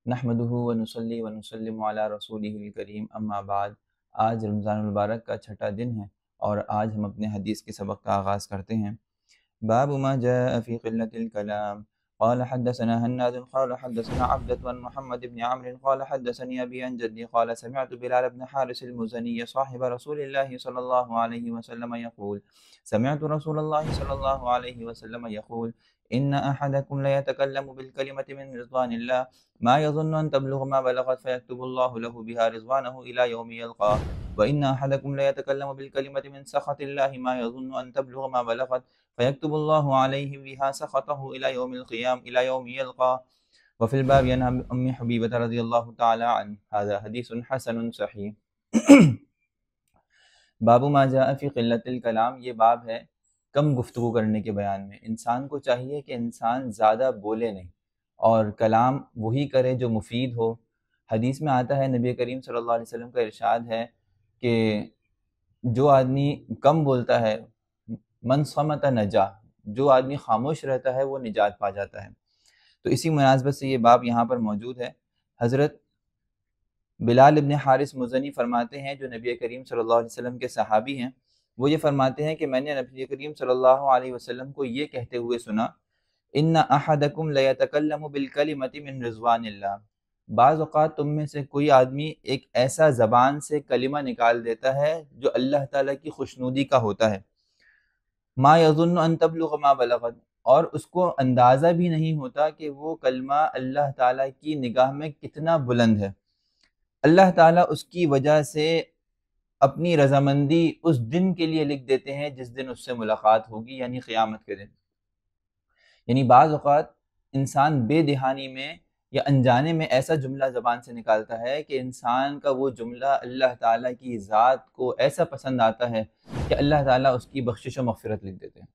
نحمدہ ونصلی ونسلم علی رسولہ الکریم اما بعد۔ آج رمضان المبارک کا چھٹا دن ہے اور آج ہم اپنے حدیث کے سبق کا آغاز کرتے ہیں۔ باب ما جاء في قلة الكلام قال حدثنا هناد قال حدثنا عبدة عن محمد بن عمرو قال حدثني أبي عن جدي قال سمعت بلال بن حارث المزني صاحب رسول الله صلى الله عليه وسلم يقول سمعت رسول الله صلى الله عليه وسلم يقول إن أحدكم ليتكلم بالكلمة من رضوان الله ما يظن أن تبلغ ما بلغت فيكتب الله له بها رضوانه إلى يوم يلقاه وإن أحدكم ليتكلم بالكلمة من سخط الله ما يظن أن تبلغ ما بلغت فيكتب الله عليه بها سخطه إلى يوم القيامة إلى يوم يلقاه وفي الباب عن أم حبيبة رضي الله تعالى عنه هذا حديث حسن صحيح۔ باب ما جاء فی قلت الکلام، یہ باب ہے کم گفتگو کرنے کے بیان میں۔ انسان کو چاہیے کہ انسان زیادہ بولے نہیں اور کلام وہی کرے جو مفید ہو۔ حدیث میں آتا ہے، نبی کریم صلی اللہ علیہ وسلم کا ارشاد ہے کہ جو آدمی کم بولتا ہے من صمت نجا، جو آدمی خاموش رہتا ہے وہ نجات پا جاتا ہے۔ تو اسی مناسبت سے یہ باب یہاں پر موجود ہے۔ حضرت بلال ابن حارث مزنی فرماتے ہیں، جو نبی کریم صلی اللہ علیہ وسلم کے صحابی ہیں، وہ یہ فرماتے ہیں کہ میں نے نبی کریم صلی اللہ علیہ وسلم کو یہ کہتے ہوئے سنا، ان احدکم لیتکلم بالکلمۃ من رضوان اللہ، بعض اوقات تم میں سے کوئی آدمی ایک ایسا زبان سے کلمہ نکال دیتا ہے جو اللہ تعالیٰ کی خوشنودی کا ہوتا ہے، ما یظن ان تبلغ ما بلغت، اور اس کو اندازہ بھی نہیں ہوتا کہ وہ کلمہ اللہ تعالیٰ کی نگاہ میں کتنا بلند ہے۔ اللہ تعالیٰ اس کی وجہ سے اپنی رضامندی اس دن کے لیے لکھ دیتے ہیں جس دن اس سے ملاقات ہوگی، یعنی قیامت کے دن۔ یعنی بعض اوقات انسان بے دہانی میں یا انجانے میں ایسا جملہ زبان سے نکالتا ہے کہ انسان کا وہ جملہ اللہ تعالیٰ کی ذات کو ایسا پسند آتا ہے کہ اللہ تعالیٰ اس کی بخشش و مغفرت لکھ دیتے ہیں۔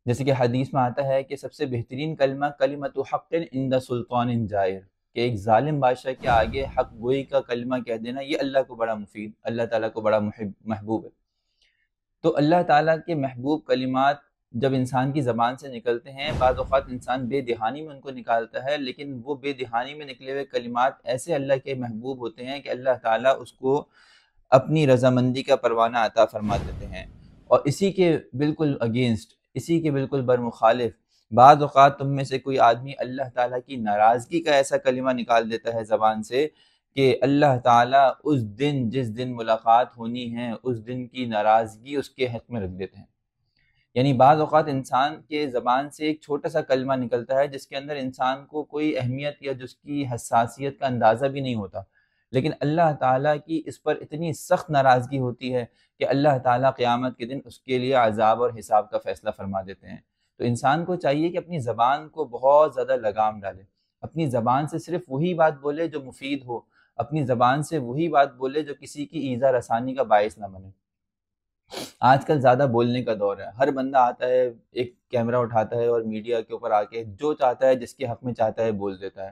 جیسے کہ حدیث میں آتا ہے کہ سب سے بہترین کلمہ کلمۃ حق عند سلطان جائر، کہ ایک ظالم بادشاہ کے آگے حق گوئی کا کلمہ کہہ دینا، یہ اللہ کو بڑا مفید، اللہ تعالیٰ کو بڑا محبوب ہے۔ تو اللہ تعالیٰ کے محبوب کلمات جب انسان کی زبان سے نکلتے ہیں، بعض اوقات انسان بے دہانی میں ان کو نکالتا ہے، لیکن وہ بے دہانی میں نکلے ہوئے کلمات ایسے اللہ کے محبوب ہوتے ہیں کہ اللہ تعالیٰ اس کو اپنی رضامندی کا پروانہ عطا فرما دیتے ہیں۔ اور اسی کے بالکل اگینسٹ، اسی کے بالکل برمخالف، بعض اوقات تم میں سے کوئی آدمی اللہ تعالیٰ کی ناراضگی کا ایسا کلمہ نکال دیتا ہے زبان سے کہ اللہ تعالیٰ اس دن جس دن ملاقات ہونی ہے اس دن کی ناراضگی اس کے حق میں رکھ دیتے ہیں۔ یعنی بعض اوقات انسان کے زبان سے ایک چھوٹا سا کلمہ نکلتا ہے جس کے اندر انسان کو کوئی اہمیت یا جس کی حساسیت کا اندازہ بھی نہیں ہوتا، لیکن اللہ تعالیٰ کی اس پر اتنی سخت ناراضگی ہوتی ہے کہ اللہ تعالیٰ قیامت کے دن اس کے لیے عذاب اور حساب کا فیصلہ فرما دیتے ہیں۔ تو انسان کو چاہیے کہ اپنی زبان کو بہت زیادہ لگام ڈالے، اپنی زبان سے صرف وہی بات بولے جو مفید ہو، اپنی زبان سے وہی بات بولے جو کسی کی ایذا رسانی کا باعث نہ بنے۔ آج کل زیادہ بولنے کا دور ہے، ہر بندہ آتا ہے، ایک کیمرہ اٹھاتا ہے اور میڈیا کے اوپر آ کے جو چاہتا ہے، جس کے حق میں چاہتا ہے بول دیتا ہے۔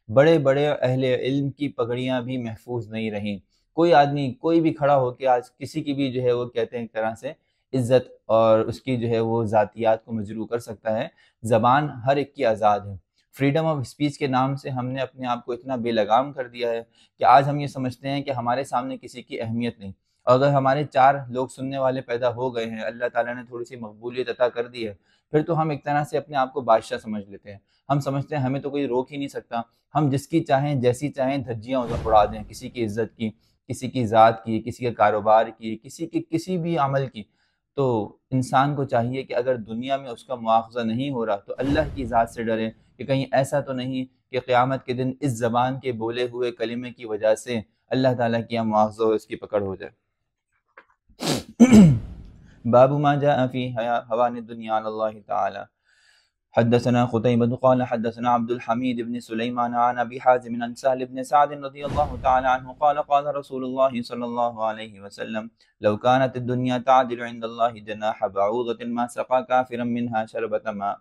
بڑے بڑے اہل علم کی پگڑیاں بھی محفوظ نہیں رہیں۔ کوئی آدمی کوئی بھی کھڑا ہو کے آج کسی کی بھی جو ہے وہ کہتے ہیں ایک طرح سے عزت اور اس کی جو ہے وہ ذاتیات کو مجروح کر سکتا ہے۔ زبان ہر ایک کی آزاد ہے۔ فریڈم آف اسپیچ کے نام سے ہم نے اپنے آپ کو اتنا بے لگام کر دیا ہے کہ آج ہم یہ سمجھتے ہیں کہ ہمارے سامنے کسی کی اہمیت نہیں، اور اگر ہمارے 4 لوگ سننے والے پیدا ہو گئے ہیں، اللہ تعالیٰ نے تھوڑی سی مقبولیت عطا کر دی ہے، پھر تو ہم ایک طرح سے اپنے آپ کو بادشاہ سمجھ لیتے ہیں۔ ہم سمجھتے ہیں ہمیں تو کوئی روک ہی نہیں سکتا، ہم جس کی چاہیں جیسی چاہیں دھجیاں اڑا دیں، کسی کی عزت کی، کسی کی ذات کی، کسی کے کاروبار کی، کسی کی کسی بھی عمل کی۔ تو انسان کو چاہیے کہ اگر دنیا میں اس کا مواخذہ نہیں ہو رہا تو اللہ کی ذات سے ڈرے کہ کہیں ایسا تو نہیں کہ قیامت کے دن اس زبان کے بولے ہوئے کلمے کی وجہ سے اللہ تعالیٰ کی یہاں مواخذہ ہو، اس کی پکڑ ہو جائے۔ باب ما جاء في هوان الدنيا على الله تعالى حدثنا قتيبة قال حدثنا عبد الحميد بن سليمان عن أبي حازم عن سهل بن سعد رضي الله تعالى عنه قال قال رسول الله صلى الله عليه وسلم لو كانت الدنيا تعدل عند الله جناح بعوضة ما سقى كافرا منها شربة ماء۔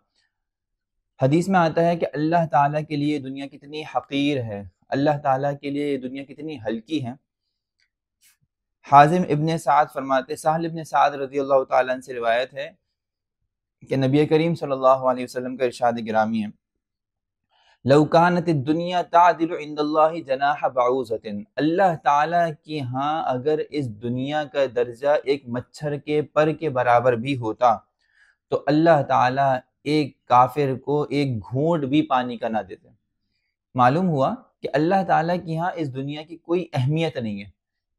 حدیث میں آتا ہے کہ اللہ تعالیٰ کے لیے دنیا کتنی حقیر ہے، اللہ تعالیٰ کے لیے دنیا کتنی ہلکی ہے۔ حازم ابن سعد فرماتے، سہل ابن سعد رضی اللہ تعالیٰ عنہ سے روایت ہے کہ نبی کریم صلی اللہ علیہ وسلم کا ارشاد گرامی ہے، لو کانت الدنیا تعدل عند اللہ جناح بعوضۃ، اللہ تعالیٰ کی ہاں اگر اس دنیا کا درجہ ایک مچھر کے پر کے برابر بھی ہوتا تو اللہ تعالیٰ ایک کافر کو ایک گھونٹ بھی پانی کا نہ دیتے۔ معلوم ہوا کہ اللہ تعالیٰ کی ہاں اس دنیا کی کوئی اہمیت نہیں ہے،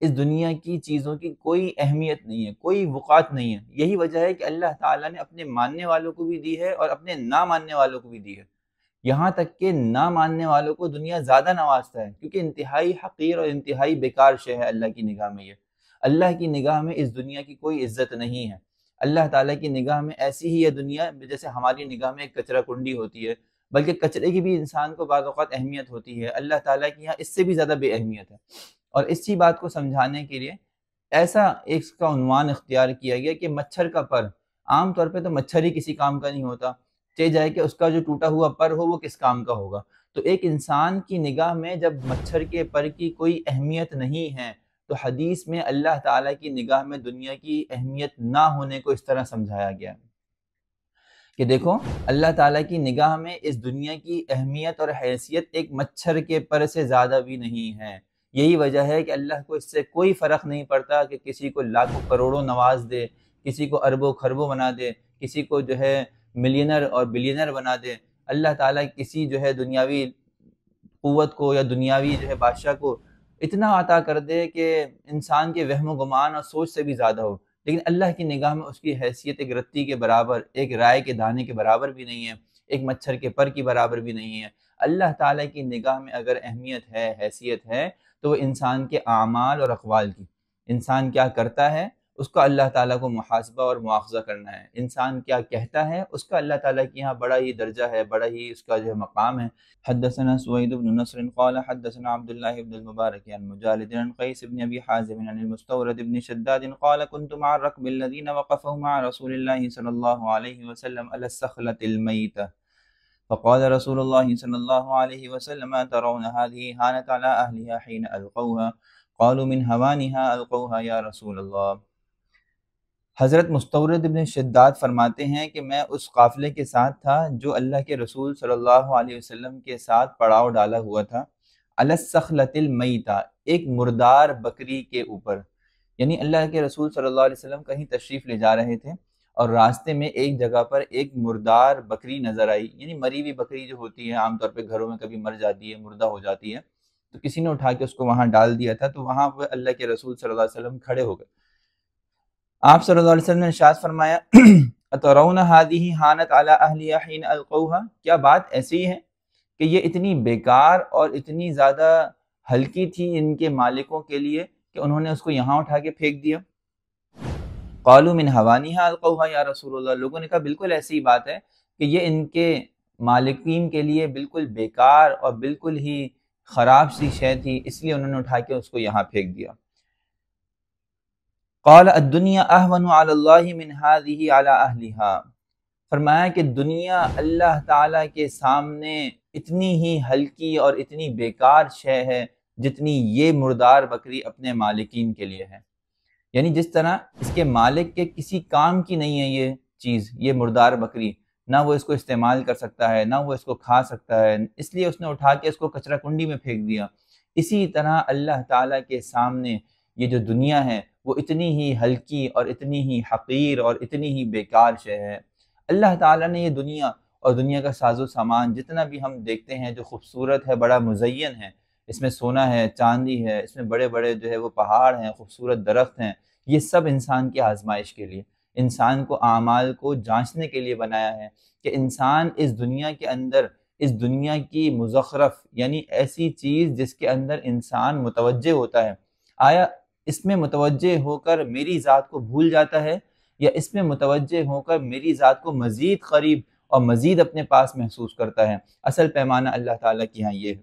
اس دنیا کی چیزوں کی کوئی اہمیت نہیں ہے، کوئی وقعت نہیں ہے۔ یہی وجہ ہے کہ اللہ تعالیٰ نے اپنے ماننے والوں کو بھی دی ہے اور اپنے نہ ماننے والوں کو بھی دی ہے، یہاں تک کہ نہ ماننے والوں کو دنیا زیادہ نوازتا ہے، کیونکہ انتہائی حقیر اور انتہائی بیکار شے ہے اللہ کی نگاہ میں یہ۔ اللہ کی نگاہ میں اس دنیا کی کوئی عزت نہیں ہے۔ اللہ تعالیٰ کی نگاہ میں ایسی ہی ہے دنیا جیسے ہماری نگاہ میں ایک کچرا کنڈی ہوتی ہے، بلکہ کچرے کی بھی انسان کو بعض اوقات اہمیت ہوتی ہے، اللہ تعالیٰ کی یہاں اس سے بھی زیادہ بے اہمیت ہے۔ اور اسی بات کو سمجھانے کے لیے ایسا ایک کا عنوان اختیار کیا گیا کہ مچھر کا پر، عام طور پہ تو مچھر ہی کسی کام کا نہیں ہوتا، چاہے جائے کہ اس کا جو ٹوٹا ہوا پر ہو وہ کس کام کا ہوگا، تو ایک انسان کی نگاہ میں جب مچھر کے پر کی کوئی اہمیت نہیں ہے تو حدیث میں اللہ تعالیٰ کی نگاہ میں دنیا کی اہمیت نہ ہونے کو اس طرح سمجھایا گیا کہ دیکھو اللہ تعالیٰ کی نگاہ میں اس دنیا کی اہمیت اور حیثیت ایک مچھر کے پر سے زیادہ بھی نہیں ہے۔ یہی وجہ ہے کہ اللہ کو اس سے کوئی فرق نہیں پڑتا کہ کسی کو لاکھوں کروڑوں نواز دے، کسی کو اربوں خربوں بنا دے، کسی کو جو ہے ملینر اور بلینر بنا دے۔ اللہ تعالیٰ کسی جو ہے دنیاوی قوت کو یا دنیاوی جو ہے بادشاہ کو اتنا عطا کر دے کہ انسان کے وہم و گمان اور سوچ سے بھی زیادہ ہو، لیکن اللہ کی نگاہ میں اس کی حیثیت ایک رتی کے برابر، ایک رائے کے دانے کے برابر بھی نہیں ہے، ایک مچھر کے پر کی برابر بھی نہیں ہے۔ اللہ تعالیٰ کی نگاہ میں اگر اہمیت ہے، حیثیت ہے، تو وہ انسان کے اعمال اور اقوال کی، انسان کیا کرتا ہے اس کا اللہ تعالیٰ کو محاسبہ اور مواخذہ کرنا ہے، انسان کیا کہتا ہے اس کا اللہ تعالیٰ کی یہاں بڑا ہی درجہ ہے، بڑا ہی اس کا جو ہے مقام ہے۔ حدثنا سوید بن نصر قال حدثنا عبد الله بن المبارك عن مجالد عن قيس بن ابي حازم عن المستورد بن شداد قال كنت مع الركب الذين وقفوا مع رسول الله صلى الله عليه وسلم على الصخلة الميتة فقال رسول الله صلى الله عليه وسلم ترون هذه هانت على أهلها حين ألقوها قالوا من هوانها ألقوها يا رسول الله۔ حضرت مستورد ابن شداد فرماتے ہیں کہ میں اس قافلے کے ساتھ تھا جو اللہ کے رسول صلی اللہ علیہ وسلم کے ساتھ پڑاؤ ڈالا ہوا تھا، علی الصخلۃ المیتہ، ایک مردار بکری کے اوپر، یعنی اللہ کے رسول صلی اللہ علیہ وسلم کہیں تشریف لے جا رہے تھے اور راستے میں ایک جگہ پر ایک مردار بکری نظر آئی، یعنی مری ہوئی بکری جو ہوتی ہے عام طور پہ گھروں میں کبھی مر جاتی ہے، مردہ ہو جاتی ہے، تو کسی نے اٹھا کے اس کو وہاں ڈال دیا تھا، تو وہاں پہ اللہ کے رسول صلی اللہ علیہ وسلم کھڑے ہو گئے۔ آپ صلی اللہ علیہ وسلم نے ارشاد فرمایا اترون هذه حانت على اهلها حين القوها، کیا بات ایسی ہے کہ یہ اتنی بیکار اور اتنی زیادہ ہلکی تھی ان کے مالکوں کے لیے کہ انہوں نے اس کو یہاں اٹھا کے پھینک دیا۔ قالوا من هوانها القوها یا رسول اللہ، لوگوں نے کہا بالکل ایسی بات ہے کہ یہ ان کے مالکین کے لیے بالکل بیکار اور بالکل ہی خراب سی شے تھی، اس لیے انہوں نے اٹھا کے اس کو یہاں پھینک دیا۔ قال الدنیا اہون علی اللہ من هذه علی اہلها، فرمایا کہ دنیا اللہ تعالیٰ کے سامنے اتنی ہی ہلکی اور اتنی بیکار شے ہے جتنی یہ مردار بکری اپنے مالکین کے لیے ہے، یعنی جس طرح اس کے مالک کے کسی کام کی نہیں ہے یہ چیز، یہ مردار بکری، نہ وہ اس کو استعمال کر سکتا ہے، نہ وہ اس کو کھا سکتا ہے، اس لیے اس نے اٹھا کے اس کو کچرا کنڈی میں پھینک دیا۔ اسی طرح اللہ تعالیٰ کے سامنے یہ جو دنیا ہے وہ اتنی ہی ہلکی اور اتنی ہی حقیر اور اتنی ہی بیکار شے ہے۔ اللہ تعالیٰ نے یہ دنیا اور دنیا کا ساز و سامان جتنا بھی ہم دیکھتے ہیں جو خوبصورت ہے، بڑا مزین ہے، اس میں سونا ہے، چاندی ہے، اس میں بڑے بڑے جو ہے وہ پہاڑ ہیں، خوبصورت درخت ہیں، یہ سب انسان کی آزمائش کے لیے، انسان کو اعمال کو جانچنے کے لیے بنایا ہے کہ انسان اس دنیا کے اندر، اس دنیا کی مزخرف یعنی ایسی چیز جس کے اندر انسان متوجہ ہوتا ہے، آیا اس میں متوجہ ہو کر میری ذات کو بھول جاتا ہے یا اس میں متوجہ ہو کر میری ذات کو مزید قریب اور مزید اپنے پاس محسوس کرتا ہے؟ اصل پیمانہ اللہ تعالیٰ کی ہاں یہ ہے۔